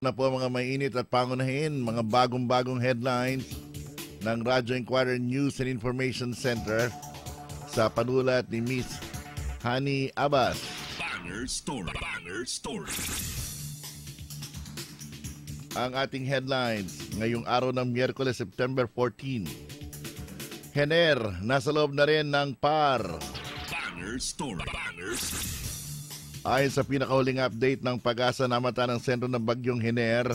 Na po mga mainit at pangunahin, mga bagong-bagong headlines ng Radyo Inquirer News and Information Center sa panulat ni Miss Hani Abbas. Banner Story. Banner Story. Ang ating headlines ngayong araw ng Miyerkules, September 14. Hener, nasa loob na rin ng PAR. Banner Story. Banner Story. Ayon sa pinakahuling update ng Pag-asa, namata ng sentro ng bagyong Hener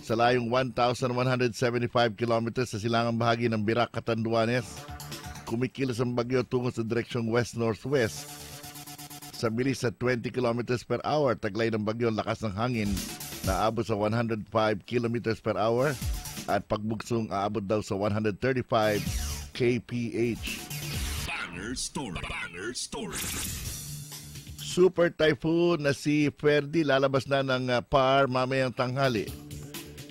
sa layong 1,175 kilometers sa silangang bahagi ng Birac, Catanduanes. Kumikilos ang bagyo tungo sa direksyong west-northwest sa bilis sa 20 kilometers per hour. Taglay ng bagyo ang lakas ng hangin na aabot sa 105 kilometers per hour at pagbugsong aabot daw sa 135 kph. Banner Story. Banner Story. Super typhoon na si Ferdy lalabas na ng PAR mamayang tanghali.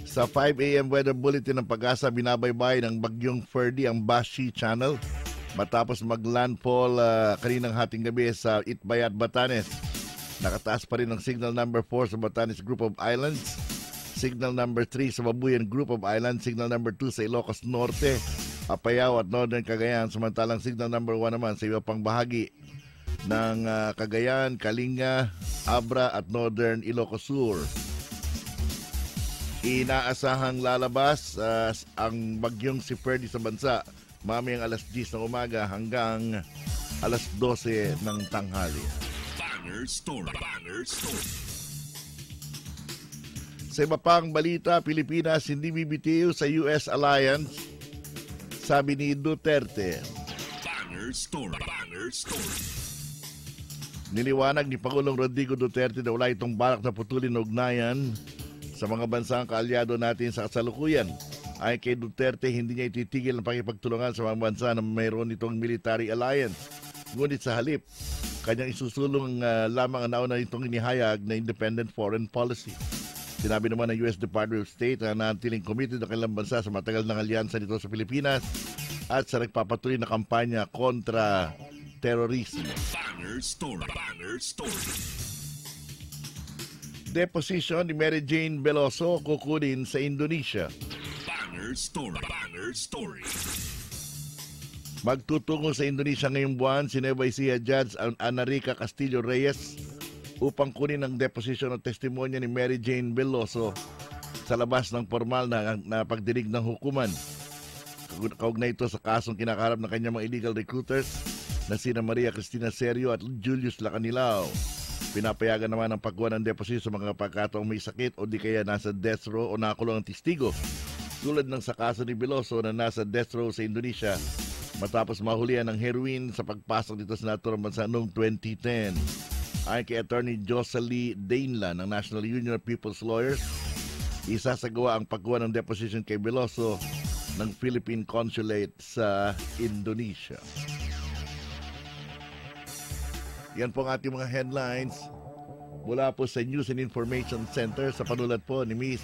Sa 5 a.m. weather bulletin ng Pag-asa, binabaybay ng bagyong Ferdy ang Bashi Channel matapos maglandfall kaninang hating gabi sa Itbayat, Batanes. Nakataas pa rin ang signal number 4 sa Batanes Group of Islands, signal number 3 sa Babuyan Group of Islands, signal number 2 sa Ilocos Norte, Apayao at Northern Cagayan, samantalang signal number 1 naman sa iba pang bahagi ng Cagayan, Kalinga, Abra at Northern Ilocos Sur. Inaasahang lalabas ang bagyong si Ferdy sa bansa mamayang alas 10 ng umaga hanggang alas 12 ng tanghali. Banner Story. Banner Story. Sa iba pang balita, Pilipinas hindi bibitiw sa US alliance, sabi ni Duterte. Banner Story. Banner Story. Niliwanag ni Pangulong Rodrigo Duterte na wala itong balak na putulin na ugnayan sa mga bansang kaalyado natin sa kasalukuyan. Ayon kay Duterte, hindi niya ititigil ang pakipagtulungan sa mga bansa na mayroon itong military alliance. Ngunit sa halip, kanyang isusulong lamang ang nauna itong inihayag na independent foreign policy. Sinabi naman ng US Department of State na nanatiling committed ang kanilang bansa sa matagal ng alyansa nito sa Pilipinas at sa nagpapatuloy na kampanya kontra terrorismo. Banner Story. Banner Story. Deposition ni Mary Jane Veloso kukunin sa Indonesia. Banner Story. Banner Story. Magtutungo sa Indonesia ngayong buwan si Nueva Ecija Judge Anarica Castillo Reyes upang kunin ang deposition o testimonya ni Mary Jane Veloso sa labas ng formal na pagdinig ng hukuman. Kaugnay ito sa kasong kinakarap ng kanyang mga illegal recruiters na sina Maria Cristina Serio at Julius Lacanilao. Pinapayagan naman ang pagkuha ng deposito sa mga pagkataong may sakit o di kaya nasa death row o nakakulong ang testigo. Tulad ng sa kaso ni Veloso na nasa death row sa Indonesia matapos mahulihan ng heroin sa pagpasok dito sa naturang bansa noong 2010. Ayon kay Attorney Jocelyn Dainla ng National Union of People's Lawyers, isasagawa ang pagkuha ng deposition kay Veloso ng Philippine Consulate sa Indonesia. Yan po ang ating mga headlines mula po sa News and Information Center sa panulat po ni Miss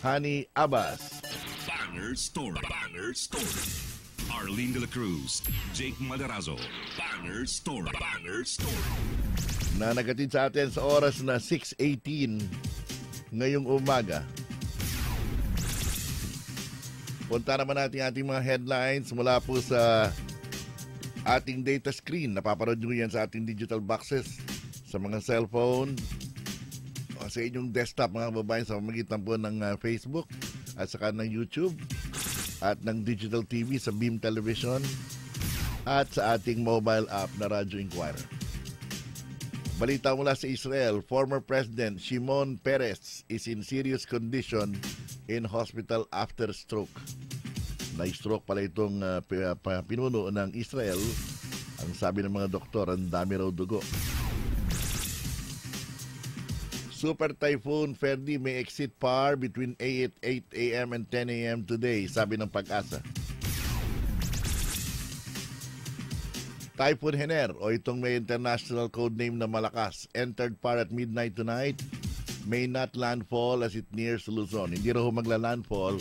Hani Abbas. Banner Story. Banner Story. Arlene de la Cruz, Jake Madarazo. Banner Story. Banner Story. Na nagatid sa atin sa oras na 6:18 ngayong umaga. Punta naman natin ating mga headlines mula po sa ating data screen. Napaparod nyo yan sa ating digital boxes, sa mga cellphone, o sa inyong desktop mga babayan sa pamamagitan po ng Facebook at saka ng YouTube at ng digital TV sa Beam Television at sa ating mobile app na Radyo Inquirer. Balita mula sa Israel, former President Shimon Peres is in serious condition in hospital after stroke. Na-stroke pala itong pinuno ng Israel. Ang sabi ng mga doktor, ang dami raw dugo. Super Typhoon Ferdy may exit PAR between 8 a.m. and 10 a.m. today, sabi ng Pag-asa. Typhoon Hener, o itong may international code name na Malakas, entered PAR at midnight tonight, may not landfall as it nears Luzon. Hindi raw magla-landfall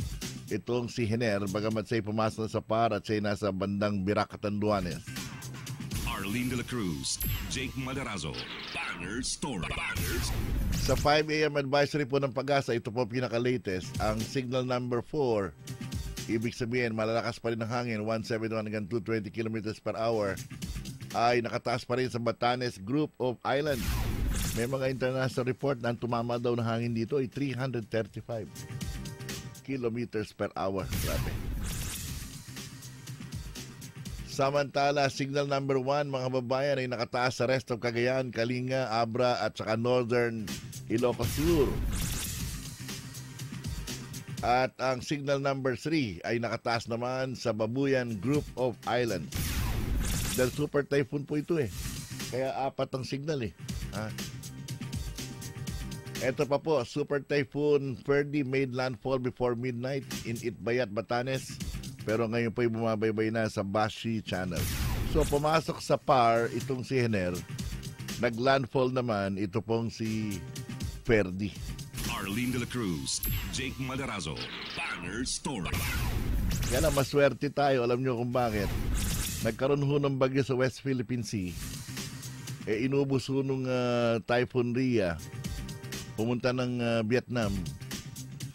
itong si Hener, bagamat siya'y pumasok na sa PAR at siya'y nasa bandang Birac, Catanduanes. Arlene de la Cruz, Jake Madarazo. Banner Story. Banner Sa 5 a.m. advisory po ng Pag-asa, ito po pinaka-latest, ang signal number 4. Ibig sabihin, malalakas pa rin ang hangin, 171 hanggang 220 kilometers per hour, ay nakataas pa rin sa Batanes Group of Islands. May mga international report na ang tumama daw ng hangin dito ay 335 kilometers per hour. Grabe. Samantala, signal number 1, mga babayan, ay nakataas sa rest of Cagayan, Kalinga, Abra at saka Northern Ilocos Sur. At ang signal number 3 ay nakataas naman sa Babuyan Group of Islands. Dahil super typhoon po ito eh. Kaya 4 ang signal eh. Ito pa po, Super Typhoon Ferdy made landfall before midnight in Itbayat, Batanes. Pero ngayon po ay bumabaybay na sa Bashi Channel. So pumasok sa PAR itong si Hener. Nag-landfall naman ito pong si Ferdy. Arlene de la Cruz, Jake Madarazo, Banner Story. Yan ang maswerte tayo. Alam nyo kung bakit. Nagkaroon ho ng bagyo sa West Philippine Sea. Inubos ho nung Typhoon Ria. Pumunta ng Vietnam.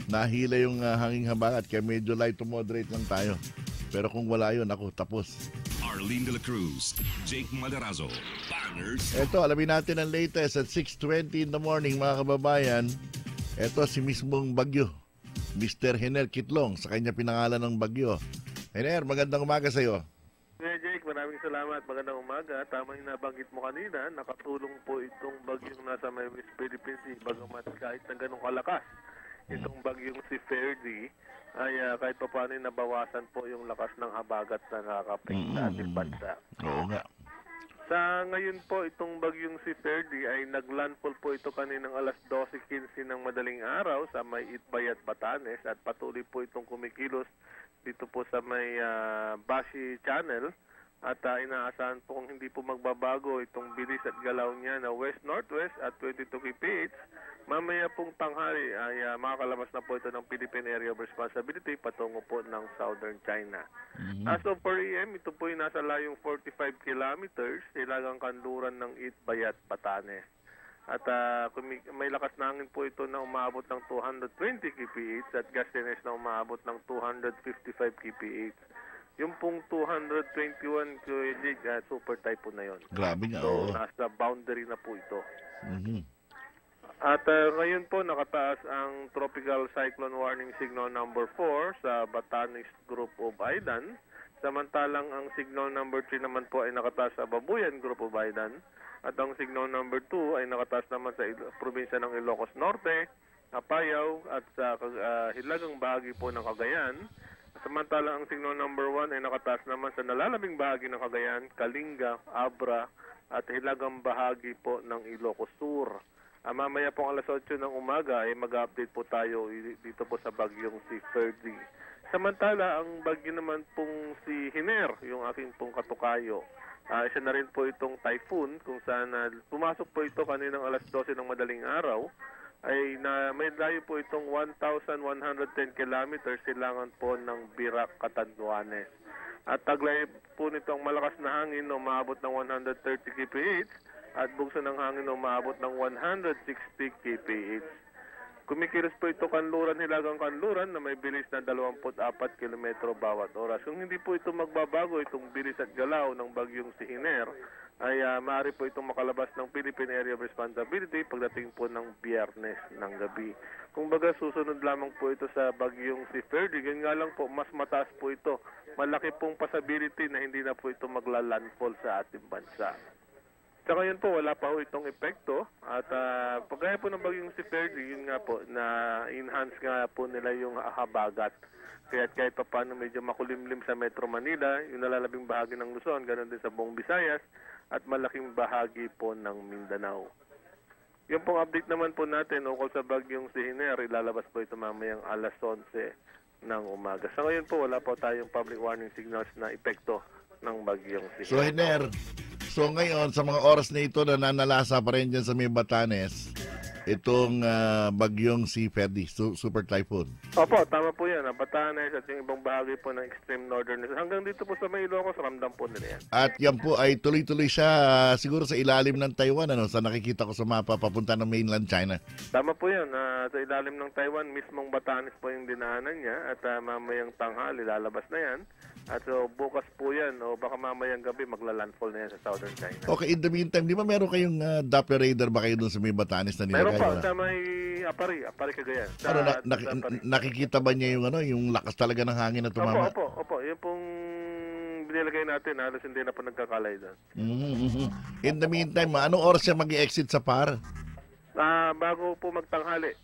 Nahila yung hanging habagat. Kaya medyo light to moderate lang tayo. Pero kung wala yun, ako tapos. Arlene de la Cruz, Jake Madarazo, Banner Story. Ito, alamin natin ang latest at 6:20 in the morning, mga kababayan. Ito si mismong bagyo, Mr. Hener Kitlong, sa kanya pinangalan ng bagyo. Hener, magandang umaga sa iyo. Hey Jake, maraming salamat. Magandang umaga. Tama yung nabanggit mo kanina, nakatulong po itong bagyong nasa may West Philippine Sea. Bagamat kahit na ganun kalakas, itong bagyong si Ferdy ay kahit pa paano nabawasan po yung lakas ng habagat na nakakapit sa ating bansa. Oo nga. Sa ngayon po, itong bagyong si Ferdy ay naglandfall po ito kaninang alas 12:15 ng madaling araw sa may Itbayat, Batanes at patuloy po itong kumikilos dito po sa may Bashi Channel at inaasahan po kung hindi po magbabago itong bilis at galaw niya na west-northwest at 22 kph. Mamaya pong tanghali ay makakalabas na po ito ng Philippine Area of Responsibility patungo po ng Southern China. As of 4 a.m., ito po ay nasa layong 45 kilometers ilagang kanluran ng Itbayat, Batanes. At may lakas na hangin po ito na umaabot ng 220 kph at gustiness na umaabot ng 255 kph. Yung pong 221 kph, super typhoon na yon. Grabe nga, So, oo. nasa boundary na po ito. Mhm. At ngayon po nakataas ang Tropical Cyclone Warning Signal number 4 sa Batanes Group of Islands. Samantalang ang signal number 3 naman po ay nakataas sa Babuyan Group of Islands. At ang signal number 2 ay nakataas naman sa probinsya ng Ilocos Norte, Apayao at sa hilagang bahagi po ng Cagayan. Samantalang ang signal number 1 ay nakataas naman sa nalalabing bahagi ng Cagayan, Kalinga, Abra at hilagang bahagi po ng Ilocos Sur. Mamaya pong alas 8 ng umaga ay mag-update po tayo dito po sa bagyong si Ferdy. Samantala, ang bagyo naman pong si Hener, yung aking pong katukayo, isa na rin po itong typhoon kung saan pumasok po ito kaninang alas 12 ng madaling araw ay may layo po itong 1,110 kilometers silangan po ng Birac, Catanduanes. At taglay po nito ang malakas na hangin na umaabot ng 130 kph at bugso ng hangin na umaabot ng 160 kph. Kumikilos po ito kanluran, hilagang kanluran na may bilis na 24 km bawat oras. Kung hindi po ito magbabago, itong bilis at galaw ng bagyong si Hener, ay maaari po itong makalabas ng Philippine Area of Responsibility pagdating po ng Biyernes ng gabi. Kung baga susunod lamang po ito sa bagyong si Ferdy, ganyan nga lang po, mas mataas po ito. Malaki pong possibility na hindi na po ito maglalandfall sa ating bansa. Sa ngayon po, wala pa po itong epekto at pagkaya po ng bagyong si Ferdy, yun nga po, na enhance nga po nila yung habagat. Kaya kahit pa paano medyo makulimlim sa Metro Manila, yung nalalabing bahagi ng Luzon, ganoon din sa buong Visayas at malaking bahagi po ng Mindanao. Yung pong update naman po natin ukol sa bagyong si Hener, ilalabas po ito mamayang alas 11 ng umaga. Sa ngayon po, wala po tayong public warning signals na epekto ng bagyong si So, Hener, so ngayon, sa mga oras na ito na nanalasa pa rin dyan sa may Batanes, itong bagyong si Ferdy, super typhoon. Opo, tama po yan. Batanes at yung ibang bahagi po ng extreme northern. Hanggang dito po sa may Ilocos, ramdam po nila yan. At yan po ay tuloy-tuloy siya siguro sa ilalim ng Taiwan, sa nakikita ko sa mapa papunta ng mainland China. Tama po yan. Sa ilalim ng Taiwan, mismong Batanes po yung dinaanan niya. At mamayang tanghali, lalabas na yan. At so, bukas po yan, o baka mamayang gabi, magla-landfall na yan sa southern China. Okay, in the meantime, di ba meron kayong Doppler radar ba kayo doon sa may Batanes na nilagay? Meron pa, sa may Apari Cagayan. Nakikita ba niya yung lakas talaga ng hangin na tumama? Opo. Yung pong binilagay natin, halos hindi na po nagkakalay doon. In the meantime, anong oras siya mag-exit sa PAR? Bago po magtanghali.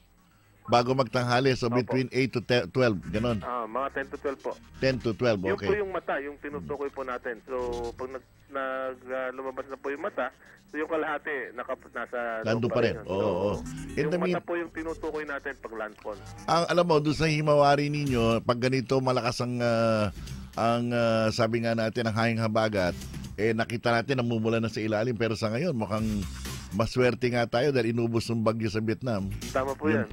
Bago magtanghali, so between 8 to 12, ganon. Mga 10 to 12 po. 10 to 12, okay. Yung po yung mata, yung tinutukoy po natin. So, pag lumabas na po yung mata, so yung kalahati, nasa nandun pa rin. Oo. Yung mata po yung tinutukoy natin pag landfall. Alam mo, doon sa himawari ninyo, pag ganito malakas ang sabi nga natin, ang hanging habagat, nakita natin namumula na sa ilalim. Pero sa ngayon, mukhang maswerte nga tayo dahil inubos ng bagyo sa Vietnam. Tama po yan.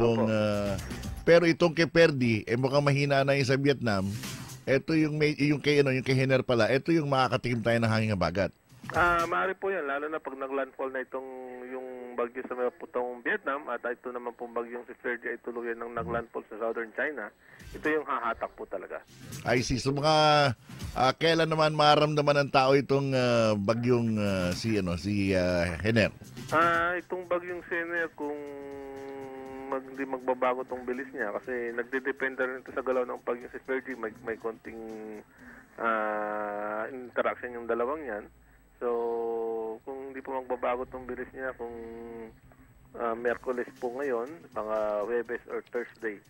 Pero itong kay Ferdy, mukhang mahina na yung sa Vietnam. Ito yung kay Hiner pala, ito yung makakatikim tayo ng hanging habagat. Maaari po yan, lalo na pag nag-landfall na yung bagyo sa may putong Vietnam at ito naman pong bagyong si Ferdy ay tuluyan ng nag-landfall sa southern China. Ito yung hahatak po talaga. I see. So kailan naman maramdaman ng tao itong bagyong si Hiner? Itong bagyong si Hiner, kung hindi magbabago tong bilis niya kasi nagdedepende rin ito sa galaw ng bagyong si Ferdy, may konting interaction yung dalawang yan. So, kung hindi po magbabago tong bilis niya, kung Miyerkules po ngayon, mga Webes or Thursday,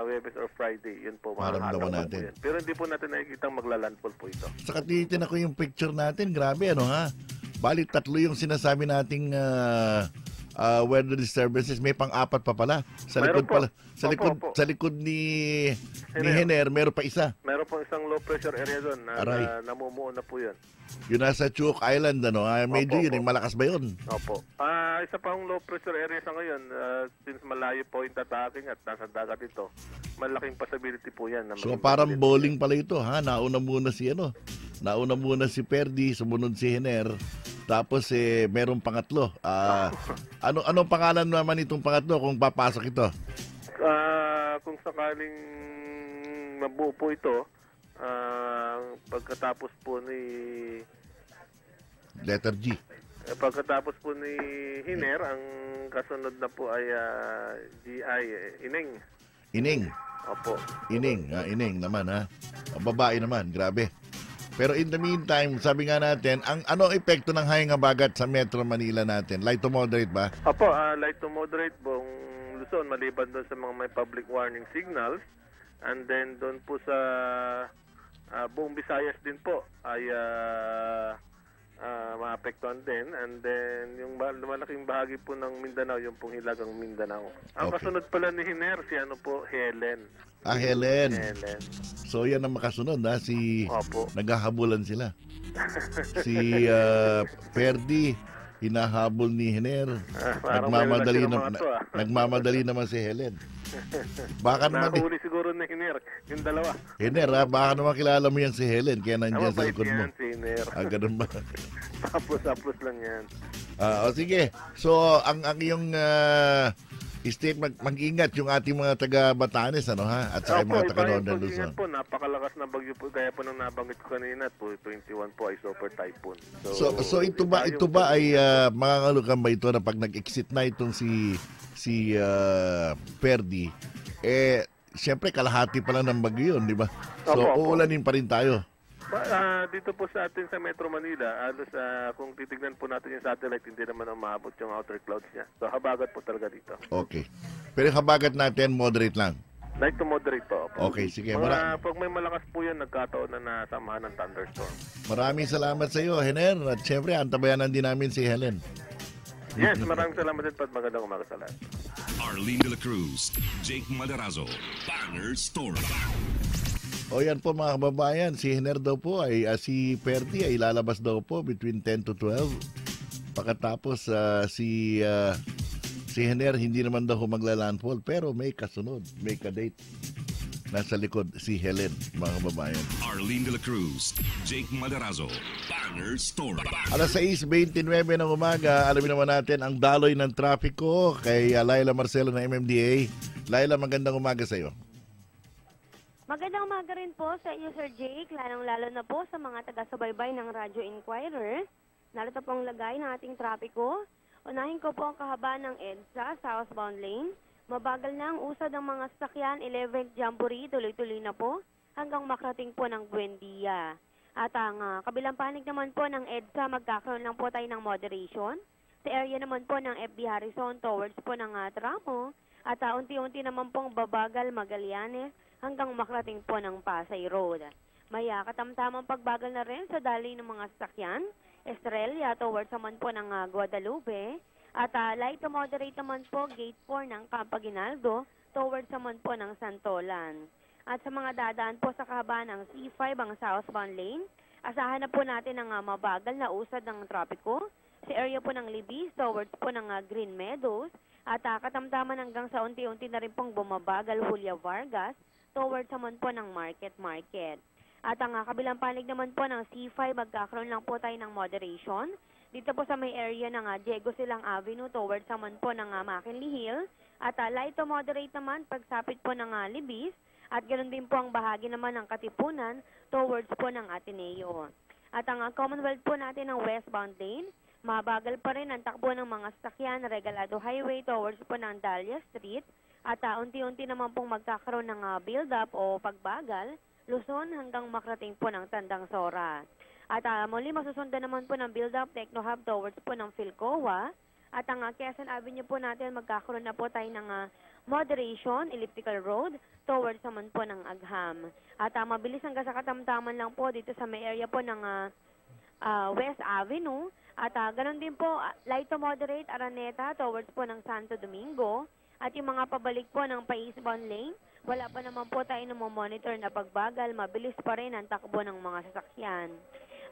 Webes or Friday, yun po maramdaman natin. Po yan. Pero hindi po natin nakikita maglalandfall po ito. Saka tinitin ako yung picture natin, grabe Bali, 3 yung sinasabi nating weather disturbances, may pang-4 pa pala. Sa likod pala. Sa likod ni Hiner, meron pa isa. Meron po isang low pressure area doon na namumuo na po 'yun. Yun nasa Chuuk Island, medyo yun, malakas ba yun? Opo. Isa pang low pressure area sa ngayon, since malayo po yung tataking at nasa dagat ito, malaking possibility po yan. So parang bowling pala ito, Nauna muna si Ferdy, sumunod si Hiner, tapos merong pangatlo. Anong pangalan naman itong pangatlo kung papasok ito? Kung sakaling mabuo po ito, pagkatapos po ni letter G. Pagkatapos po ni Hiner, ang kasunod na po ay GI, Ining. Ining? Opo. Ining naman Babae naman, grabe. Pero in the meantime, sabi nga natin, ano epekto ng hanging habagat sa Metro Manila natin? Light to moderate ba? Opo, light to moderate buong Luzon, maliban doon sa mga may public warning signals. And then doon po sa buong Visayas din po ay maapektuhan din. And then yung malaking bahagi po ng Mindanao, yung pong hilagang Mindanao. Ang kasunod pala ni Hiner, si Helen. Helen. So yan ang makasunod Opo. Naghahabulan sila. Si Ferdy, hinahabol ni Hiner. Nagmamadali naman si Helen. Baka naman nahuli siguro ni Hiner, yung dalawa. Hiner, baka naman kilala mo yan si Helen, kaya nandiyan sa likod mo. Si Hiner. Ganun ba? Tapos lang yan. Sige. So, ang iyong state, mag-ingat yung ating mga taga Batanes, At saka mga taga Northern Luzon. Po, napakalakas na bagyo po, gaya po nang nabanggit ko kanina, 21 po ay super typhoon. So ito ba ay mangangalukan ba ito na pag nag-exit na itong si Ferdy, siyempre kalahati pa lang ng bagyo yun, di ba? So uulanin pa rin tayo. Dito po sa atin sa Metro Manila, kung titignan po natin yung satellite, hindi naman umabot yung outer clouds niya. So habagat po talaga dito. Okay. Pero yung habagat natin, moderate lang. Light to moderate po. Okay, sige. Pag may malakas po yan, nagkataon na nasamahan ng thunderstorm. Maraming salamat sa iyo, Hiner. At siyempre, antabayanan din namin si Helen. Yes, maraming salamat din po at magandang umaga sa lahat. Arlene de la Cruz, Jake Madarazo, Banner Story. O yan po mga kababayan, si Hiner daw po si Ferdy ay lalabas daw po between 10 to 12. Pagkatapos si Si Hener hindi naman daw magla-landfall pero may kasunod, may kadate. Nasa likod si Helen, mga kababayan. Arlene de la Cruz, Jake Madarazo, Banner Story. Alas 6:29 ng umaga, alamin naman natin ang daloy ng trapiko kay Laila Marcelo ng MMDA. Laila, magandang umaga sa iyo. Magandang umaga rin po sa inyo, Sir Jake, lalong-lalo na po sa mga taga-subaybay ng Radyo Inquirer. Narito po ang lagay ng ating trapiko. Unahin ko po ang kahaba ng EDSA, southbound lane. Mabagal na ang usad ng mga sasakyan, 11th Jamboree, tuloy-tuloy na po hanggang makarating po ng Buendia. At ang kabilang panig naman po ng EDSA, magkakaroon lang po tayo ng moderation. Sa area naman po ng FB Harrison towards po ng tramo. At unti-unti naman pong babagal Magallanes hanggang makarating po ng Pasay Road. May katamtamang pagbagal na rin sa daloy ng mga sasakyan. Estrella towards naman po ng Guadalupe. At light to moderate naman po, gate 4 ng Campo Aguinaldo towards naman po ng Santolan. At sa mga dadaan po sa kahaba ng C5 ang southbound lane, asahan na po natin ang mabagal na usad ng trapiko. Sa area po ng Libis towards po ng Green Meadows. At katamtaman hanggang sa unti-unti na rin pong bumabagal Julia Vargas towards naman po ng Market. At ang kabilang panig naman po ng C5, magkakaroon lang po tayo ng moderation. Dito po sa may area ng Diego Silang Avenue towards naman po ng McKinley Hill. At light to moderate naman pagsapit po ng Libis. At ganoon din po ang bahagi naman ng Katipunan towards po ng Ateneo. At ang Commonwealth po natin ng westbound lane, mabagal pa rin ang takbo ng mga sasakyan Regalado Highway towards po ng Dahlia Street. At unti-unti naman pong magkakaroon ng build-up o pagbagal, Luzon hanggang makarating po ng Tandang Sora. At muli masusundan naman po ng build-up Techno Hub towards po ng Philcoa. At ang Quezon Avenue po natin, magkakaroon na po tayo ng moderation, elliptical road, towards naman po ng Agham. At mabilis hanggang sa katamtaman lang po dito sa may area po ng West Avenue. At ganoon din po, light to moderate, Araneta, towards po ng Santo Domingo. At yung mga pabalik po ng pa-eastbound lane, wala pa naman po tayo monitor na pagbagal, mabilis pa rin ang takbo ng mga sasakyan.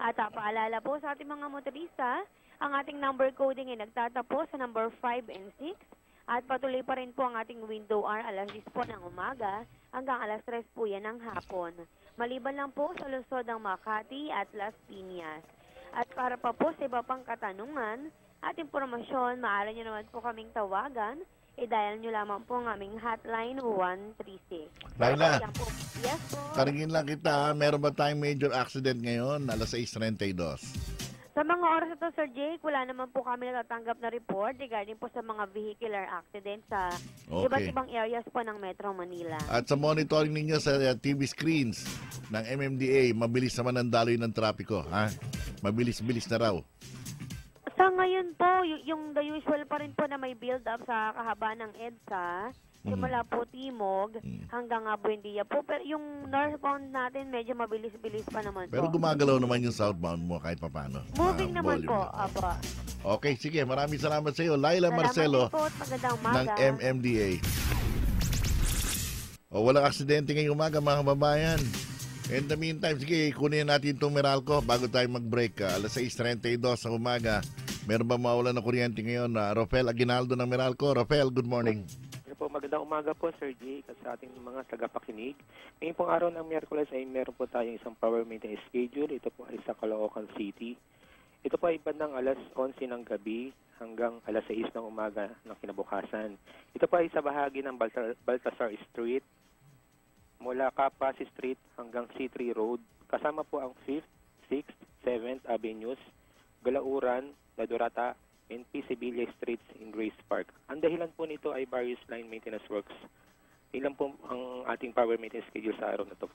At paalala po sa ating mga motorista, ang ating number coding ay nagtatapos sa number 5 and 6. At patuloy pa rin po ang ating window hour alas 10 po ng umaga hanggang alas 3 po yan ng hapon. Maliban lang po sa lungsod ng Makati at Las Piñas. At para pa po sa iba pang katanungan at impormasyon, maaari nyo naman po kaming tawagan. I-dial nyo lamang po ang aming hotline 136. Laila, yes po. taringin lang kita, meron ba tayong major accident ngayon? Alas 6:32. Sa mga oras ito, Sir Jake, wala naman po kami natatanggap na report regarding po sa mga vehicular accident sa iba't ibang areas po ng Metro Manila. At sa monitoring ninyo sa TV screens ng MMDA, mabilis naman ang daloy ng trapiko, ha? Mabilis-bilis na raw. Sa ngayon po, yung the usual pa rin po na may build-up sa kahaba ng EDSA, simula po Timog hanggang Buendia po. Pero yung northbound natin, medyo mabilis-bilis pa naman po. Pero gumagalaw naman yung southbound mo kahit papano. Moving naman po, Apo. Okay, sige. Maraming salamat sa iyo. Laila Marcelo po, magandang umaga ng MMDA. Walang aksidente ngayong umaga, mga kababayan. In the meantime, sige, kunin natin itong Meralco bago tayo mag-break. Alas 6:32 sa umaga. Meron ba mawalan ng kuryente ngayon? Rafael Aguinaldo ng Meralco. Rafael, good morning. Po, magandang umaga po, Sir Jake, at sa ating mga tagapakinig. Ngayon pong araw ng Miyerkules ay meron po tayong isang power maintenance schedule. Ito po ay sa Caloocan City. Ito po ay bandang alas 11 ng gabi hanggang alas 6 ng umaga ng kinabukasan. Ito po ay sa bahagi ng Baltasar Street, mula Kapasi Street hanggang C3 Road. Kasama po ang 5th, 6th, 7th Avenues, Galauran, Ladurata, and PC Villa Streets in Grace Park. Ang dahilan po nito ay various line maintenance works. Ilan po ang ating power maintenance schedule sa araw na ito.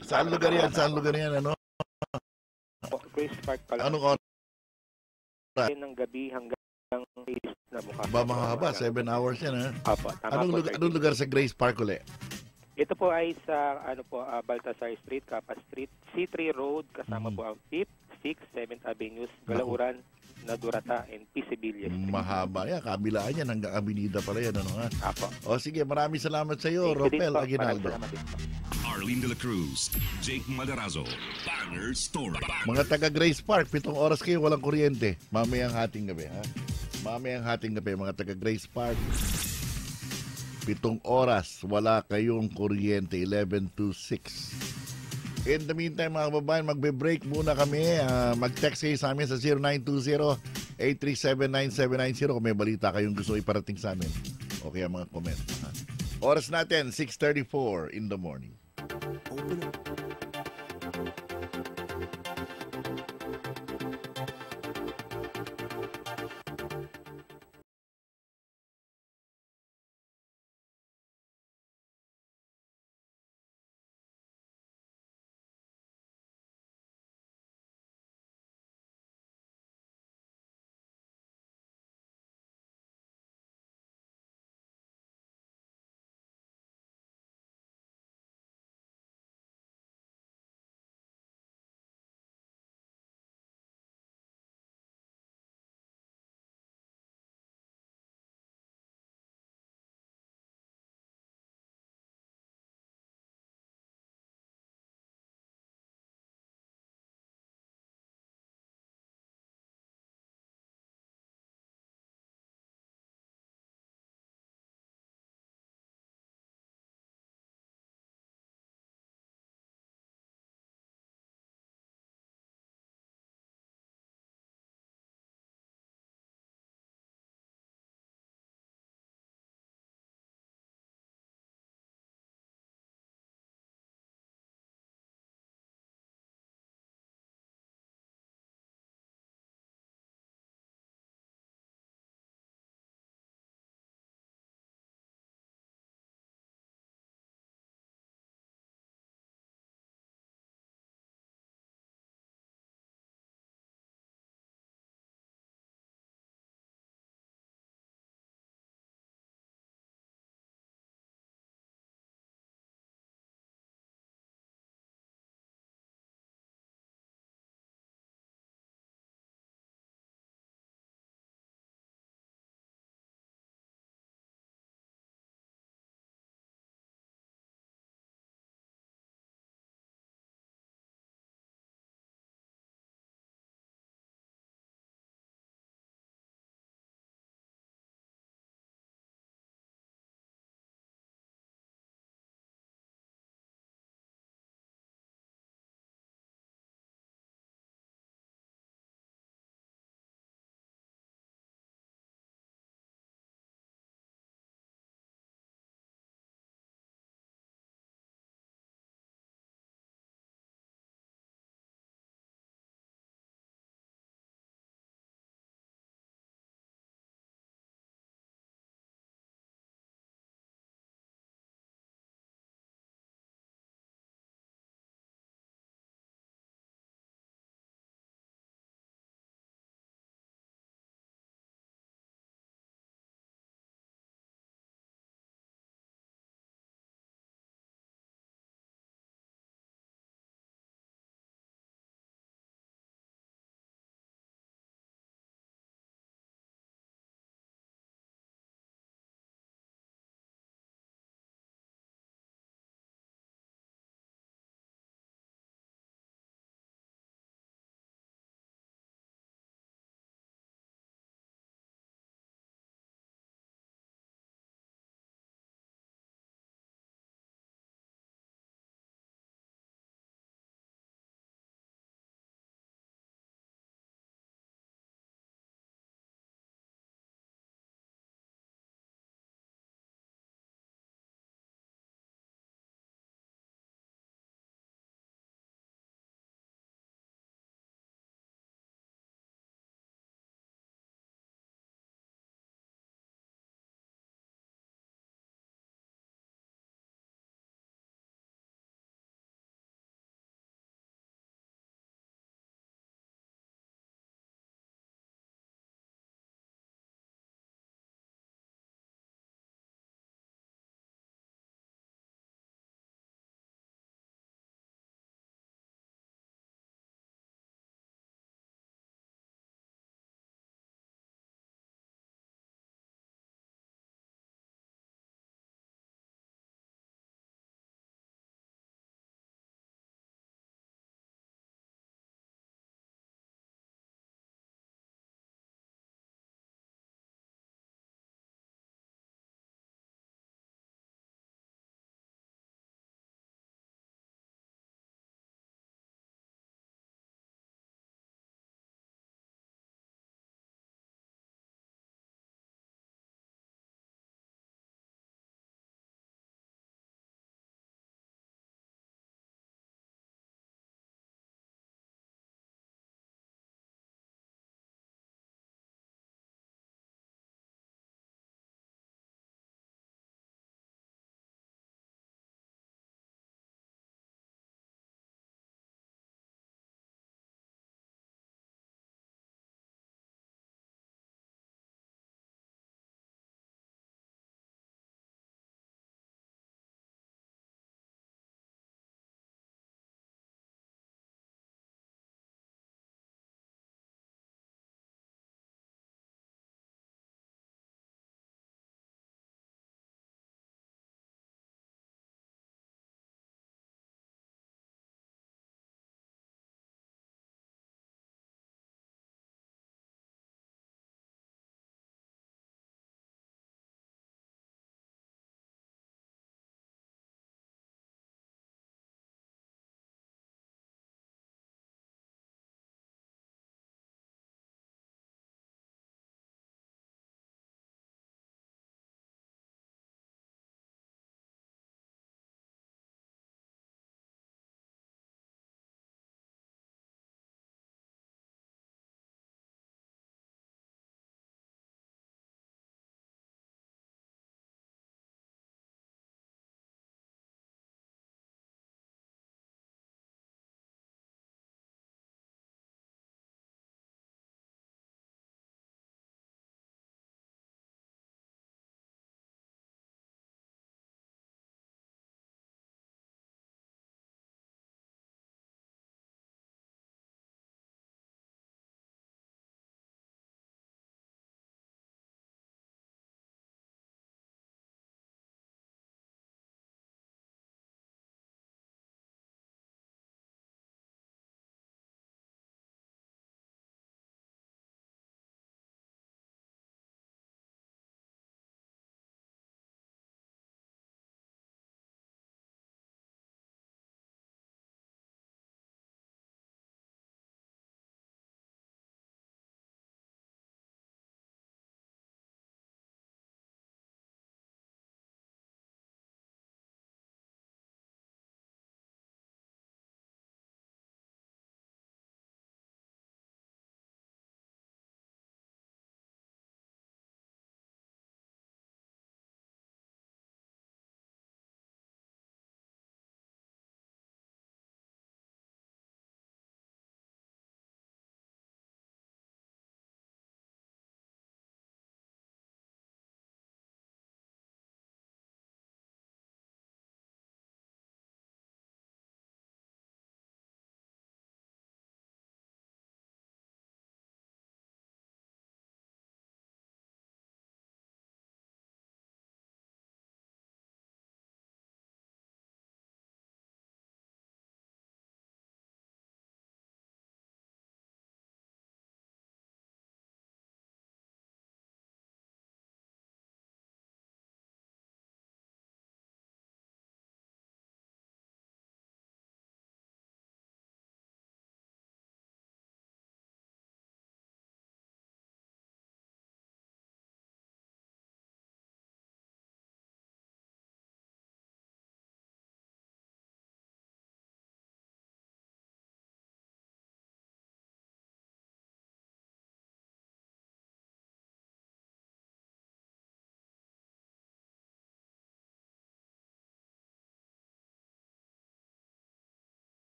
Saan lugar yan? Saan lugar yan? Ano? Grace Park. Anong oras? Ng gabi hanggang 6 na bukas. Mahaba, 7 hours yan, ha? Apo, tama Anong lugar sa Grace Park ulit? Ito po ay sa Baltasar Street, Kapas Street, C3 Road, kasama po ang 5th, 6th, 7th Avenues, Galauran, Nadurata, and PC Villa Street. Mahaba yan. Kabilaan yan. Hanggang Avenida pala yan. Ano, ha? Apo. O sige, maraming salamat sa iyo, Rafael Aguinaldo. Arlene de la Cruz, Jake Madarazo, Banner Story. Mga taga Grace Park, 7 oras kayo walang kuryente. Mamayang hating gabi, ha? Mamayang hating gabi, mga taga Grace Park. 7 oras, wala kayong kuryente, 11 to 6. In the meantime, mga kababayan, magbe-break muna kami. Mag-text kayo sa amin sa 0920-837-9790 kung may balita kayong gusto iparating sa amin. Okay ang mga comment. Oras natin, 6:34 in the morning. Open up.